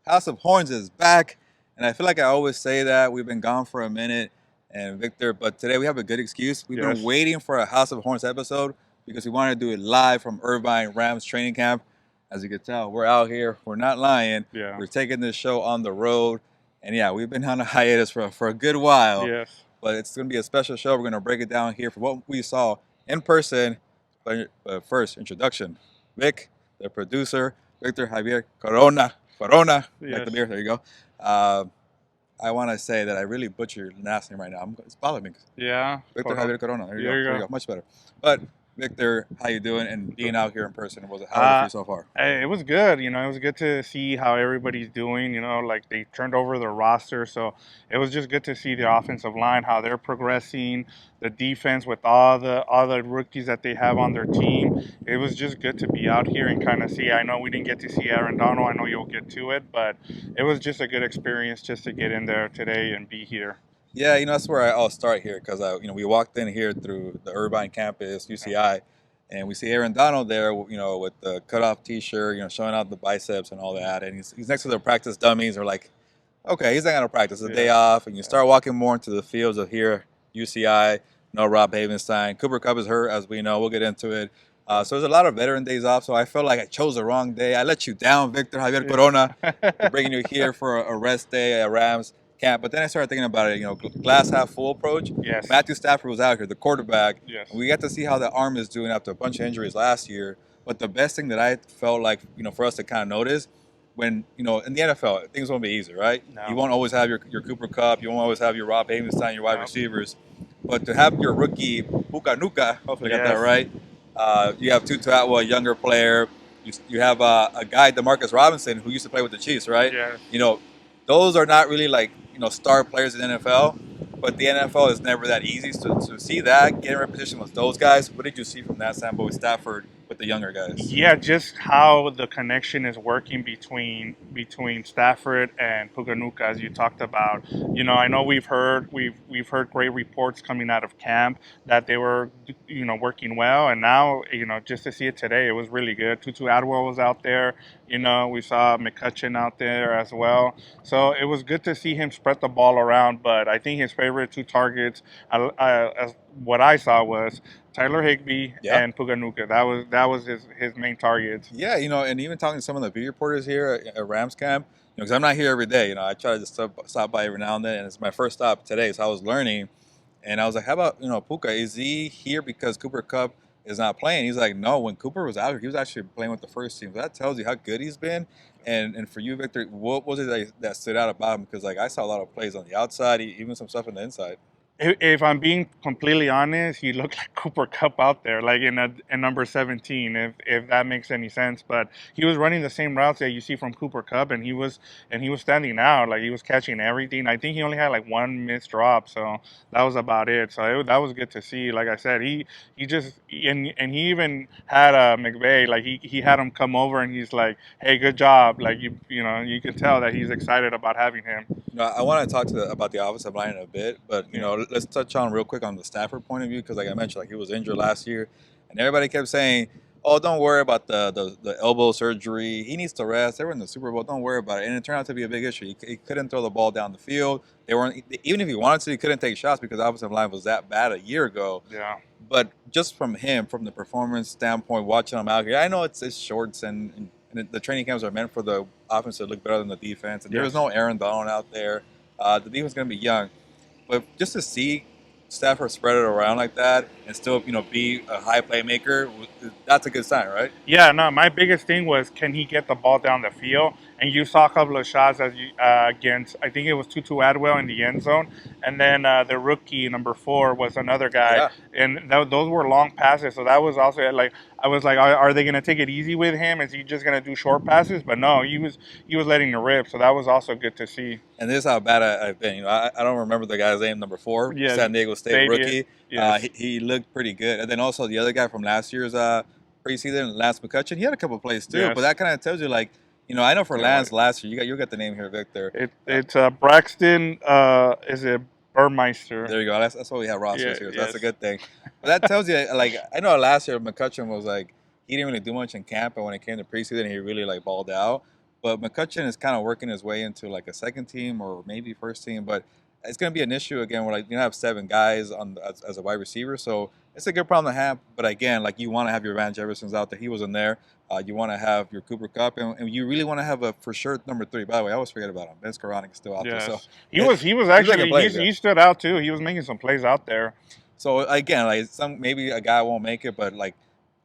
House of Horns is back, and I feel like I always say that we've been gone for a minute, and Victor. But today we have a good excuse. We've been Yes. waiting for a House of Horns episode because we wanted to do it live from Irvine Rams training camp. As you can tell, we're out here. We're not lying. Yeah. We're taking this show on the road, and yeah, we've been on a hiatus for a good while. Yes. But it's going to be a special show. We're going to break it down here for what we saw in person. But first, introduction. Vic, the producer, Victor Javier Corona, like Yes. the beer. There you go. Uh, I want to say that I really butchered your last name right now. It's bothering me. Yeah. Victor Javier Corona. There you go. There you There you go. go. Much better. But Victor, how you doing? And being out here in person, how was it for Uh, you so far? it was good. It was good to see how everybody's doing. Like they turned over the roster, so it was just good to see the offensive line how they're progressing, the defense with all the rookies that they have on their team. It was just good to be out here and kind of see. I know we didn't get to see Aaron Donald. I know you'll get to it, but it was just a good experience just to get in there today and be here. Yeah, that's where I'll start here because we walked in here through the Irvine campus, UCI, and we see Aaron Donald there, with the cutoff T-shirt, showing out the biceps and all that, and he's next to the practice dummies. We're like, okay, he's not gonna practice a day Yeah. off, and you start walking more into the fields of here, UCI. No Rob Havenstein, Cooper Cup is hurt, as we know. We'll get into it. So there's a lot of veteran days off. So I felt like I chose the wrong day. I let you down, Victor Javier Corona, for bringing you here for a rest day at Rams camp. But then I started thinking about it. Glass half full approach. Yes. Matthew Stafford was out here, the quarterback. Yes. And we got to see how the arm is doing after a bunch of injuries last year. But the best thing that I felt like for us to kind of notice when in the NFL things won't be easy, right? No. You won't always have your Cooper Cup. You won't always have your Rob Havenstein, your wide No. receivers. But to have your rookie Puka Nacua, hopefully I got that Yes. right. You have Tutu Atwell, a younger player. You have a guy, Demarcus Robinson, who used to play with the Chiefs, right? Yes. Those are not really like star players in the NFL, but the NFL is never that easy. So to see that, get in repetition with those guys, what did you see from that standpoint with Stafford with the younger guys? Yeah, just how the connection is working between Stafford and Puka Nacua, as you talked about. I know we've heard great reports coming out of camp that they were working well, and now just to see it today, it was really good. Tutu Atwell was out there. We saw McCutcheon out there as well. So it was good to see him spread the ball around. But I think his favorite two targets, as what I saw, was Tyler Higbee Yeah. and Puka Nacua. That was his main targets. Yeah, and even talking to some of the beat reporters here at Rams camp, because I'm not here every day. I try to just stop by every now and then, and it's my first stop today, so I was learning, and I was like, "How about Puka? Is he here because Cooper Cup is not playing?" He's like, "No, when Cooper was out here, he was actually playing with the first team." So that tells you how good he's been. And for you, Victor, what was it that stood out about him? Because like I saw a lot of plays on the outside, even some stuff on the inside. If I'm being completely honest, he looked like Cooper Cup out there, like in number 17, if that makes any sense. But he was running the same routes that you see from Cooper Cup, and he was standing out, like he was catching everything. I think he only had like one missed drop, so that was about it. So that was good to see. Like I said, he just and he even had McVay, like he had him come over and he's like, "Hey, good job!" Like you could tell that he's excited about having him. I want to talk about the offensive line in a bit, but Yeah. let's touch on real quick on the Stafford point of view because, like I mentioned, like he was injured last year, and everybody kept saying, "Oh, don't worry about the elbow surgery. He needs to rest. They were in the Super Bowl. Don't worry about it." And it turned out to be a big issue. He couldn't throw the ball down the field. They weren't even if he wanted to, he couldn't take shots because the offensive line was that bad a year ago. Yeah. But just from him, from the performance standpoint, watching him out here, I know it's shorts and the training camps are meant for the offense to look better than the defense. And there was Yes. no Aaron Donald out there. The defense is going to be young, but just to see Stafford spread it around like that and still, be a high playmaker, that's a good sign, right? Yeah, no, my biggest thing was can he get the ball down the field? And you saw a couple of shots against, I think it was Tutu Atwell in the end zone. And then the rookie, number 4, was another guy. Yeah. And those were long passes. So that was also like, I was like, are they going to take it easy with him? Is he just going to do short passes? But no, he was letting it rip. So that was also good to see. And this is how bad I've been. I don't remember the guy's name, number 4, Yeah, San Diego State Stadium. rookie. Yes. He looked pretty good. And then also the other guy from last year's preseason, Lance McCutcheon, he had a couple plays too. Yes. But that kind of tells you, like, I know for Yeah, Lance right. last year, you got the name here, Victor. It's Braxton, is it Burmeister? There you go. That's why we have rosters Yeah, here. So that's a yes. good thing. But that tells you, like, I know last year McCutcheon was like he didn't really do much in camp, and when it came to preseason, he really like balled out. But McCutcheon is kind of working his way into like a second team or maybe first team. But it's going to be an issue again where like you have 7 guys on as a wide receiver. So it's a good problem to have. But again, like you want to have your Van Jeffersons out there. He wasn't there. You want to have your Cooper Cup, and you really want to have a for sure number 3. By the way, I always forget about him. Vince Karonic is still out there, so Yes, he was he's making actually plays. Yeah. he stood out too. He was making some plays out there. So again, like some maybe a guy won't make it, but like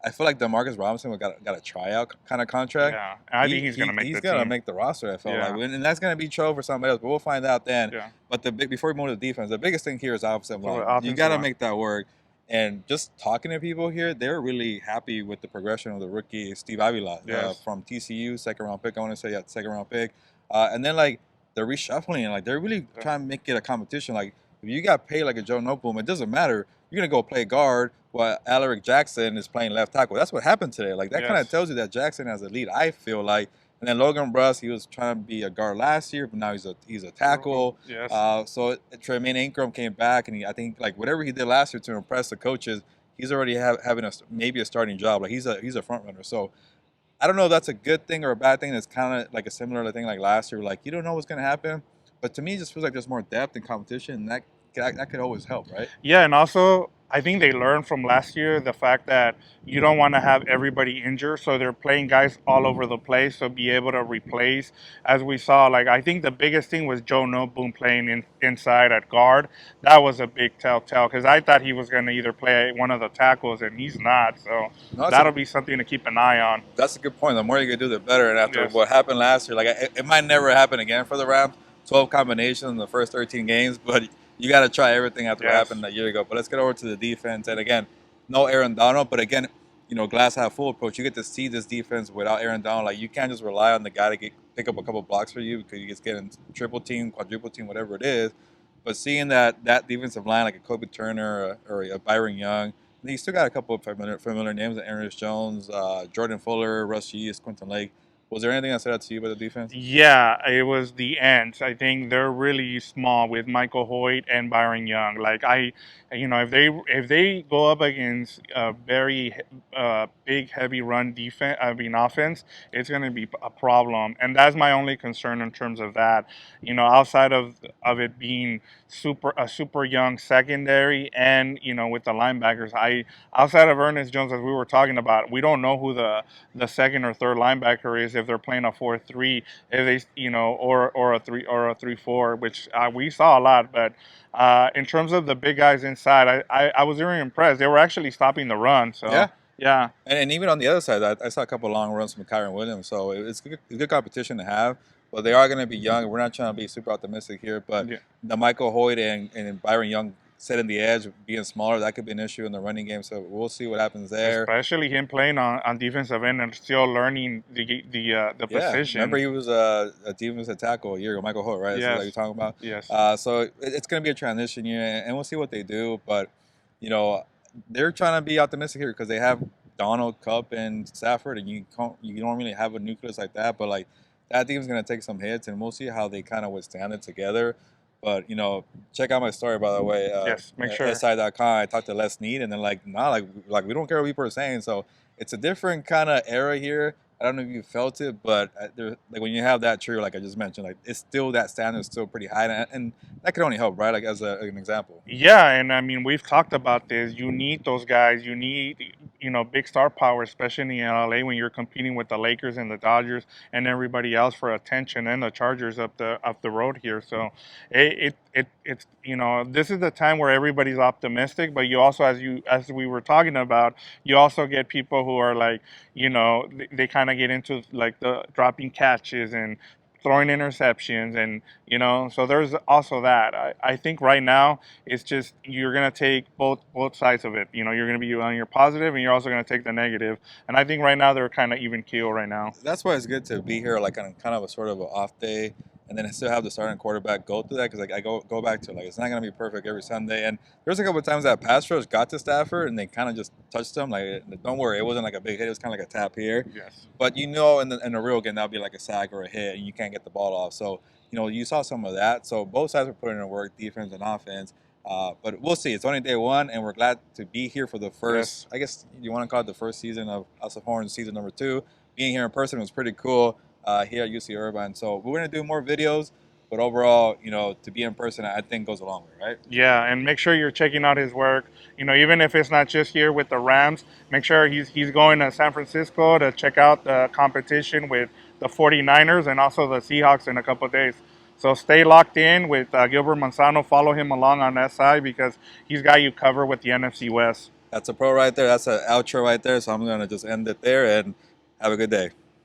I feel like Demarcus Robinson got a tryout kind of contract. Yeah, I think he's gonna make He's the gonna team. make the roster. I felt like, Yeah, and that's gonna be Cho for somebody else. But we'll find out then. yeah. But before we move to the defense, the biggest thing here is offensive So the line. You offensive got to line. make that work. And just talking to people here, they're really happy with the progression of the rookie Steve Avila Yes. from TCU, second round pick. I want to say second round pick. And then like they're reshuffling and like they're really Yeah. trying to make it a competition. Like if you got paid like a Joe Noteboom, it doesn't matter. You're gonna go play guard while Alaric Jackson is playing left tackle. That's what happened today. Like that kind of Yes. tells you that Jackson has a lead. I feel like. And then Logan Bruss, he was trying to be a guard last year, but now he's a tackle. Yes. So Tremaine Ingram came back, and I think like whatever he did last year to impress the coaches, he's already having maybe a starting job. Like he's a front runner. So I don't know if that's a good thing or a bad thing. It's kind of like a similar thing like last year. Like you don't know what's gonna happen, but to me, it just feels like there's more depth and competition, and that could always help, right? Yeah, and also I think they learned from last year the fact that you don't want to have everybody injured, so they're playing guys all over the place, so be able to replace. As we saw, like I think the biggest thing was Joe Noteboom playing inside at guard. That was a big telltale because I thought he was going to either play one of the tackles, and he's not. So No, that'll be something to keep an eye on. that's a good point. The more you can do, the better. And after Yes. what happened last year, like it might never happen again for the Rams. 12 combinations in the first 13 games, but you got to try everything after what Yes. happened a year ago. But let's get over to the defense. And again, no Aaron Donald, but again, glass half full approach. You get to see this defense without Aaron Donald. Like you can't just rely on the guy to pick up a couple blocks for you because you just getting triple team, quadruple team, whatever it is. But seeing that defensive line like a Kobe Turner or a Byron Young, you still got a couple of familiar names: Ernest Jones, Jordan Fuller, Russ Yeast, Quentin Lake. Was there anything that stood out to you about the defense? Yeah, it was the ends. I think they're really small with Michael Hoyt and Byron Young. Like if they go up against a very big, heavy run defense, I mean offense, it's going to be a problem. And that's my only concern in terms of that. Outside of it being super young secondary, and with the linebackers, outside of Ernest Jones, as we were talking about, we don't know who the second or third linebacker is if they're playing a 4-3, if they or a 3-4, which we saw a lot. But in terms of the big guys inside, I was very impressed. They were actually stopping the run. So Yeah, yeah, and even on the other side, I saw a couple of long runs from Kyron Williams. So it's good competition to have. But they are going to be young. We're not trying to be super optimistic here. But yeah. the Michael Hoyt and Byron Young setting the edge, being smaller, that could be an issue in the running game. So we'll see what happens there. Especially him playing on defensive end and still learning the Yeah, remember position. he was a defensive tackle a year ago, Michael Holt, right? That's what you're Yes, talking about. yes. So it's going to be a transition year, and we'll see what they do. But you know, they're trying to be optimistic here because they have Donald, Cup, and Stafford, and you don't really have a nucleus like that. But like that team's going to take some hits, and we'll see how they kind of withstand it together. But check out my story by the way. Yes, make At sure. SI.com, I talked to Les Need, and then like we don't care what people are saying. So it's a different kind of era here. I don't know if you felt it, but like when you have that trio, like I just mentioned, like it's still that standard is still pretty high, and that could only help, right? Like as an example. Yeah, and I mean we've talked about this. You need those guys. You need big star power, especially in LA when you're competing with the Lakers and the Dodgers and everybody else for attention, and the Chargers up the road here. So it's this is the time where everybody's optimistic, but you also as we were talking about, you also get people who are like they kind of get into like the dropping catches and throwing interceptions, and so there's also that. I think right now it's just you're gonna take both sides of it. You're gonna be on your positive, and you're also gonna take the negative. And I think right now they're kind of even keel right now. That's why it's good to be here, like on kind of a sort of an off day, and then still have the starting quarterback go through that because like I go back to like it's not gonna be perfect every Sunday. And there's a couple of times that pass rush got to Stafford and they kind of just touched him. Like don't worry, it wasn't like a big hit. It was kind of like a tap here. Yes. But in the real game that'll be like a sack or a hit, and you can't get the ball off. So you saw some of that. So both sides were putting in work, defense and offense. But we'll see. It's only day one, and we're glad to be here for the first. Yes. I guess you want to call it the first season of House of Horns, season number 2. Being here in person was pretty cool. here at UC Irvine. So we're gonna do more videos, but overall, to be in person, I think goes a long way, right? Yeah, and make sure you're checking out his work. Even if it's not just here with the Rams, make sure he's going to San Francisco to check out the competition with the 49ers and also the Seahawks in a couple of days. So stay locked in with Gilbert Manzano. Follow him along on that side because he's got you covered with the NFC West. That's a pro right there. That's an outro right there. So I'm gonna just end it there and have a good day.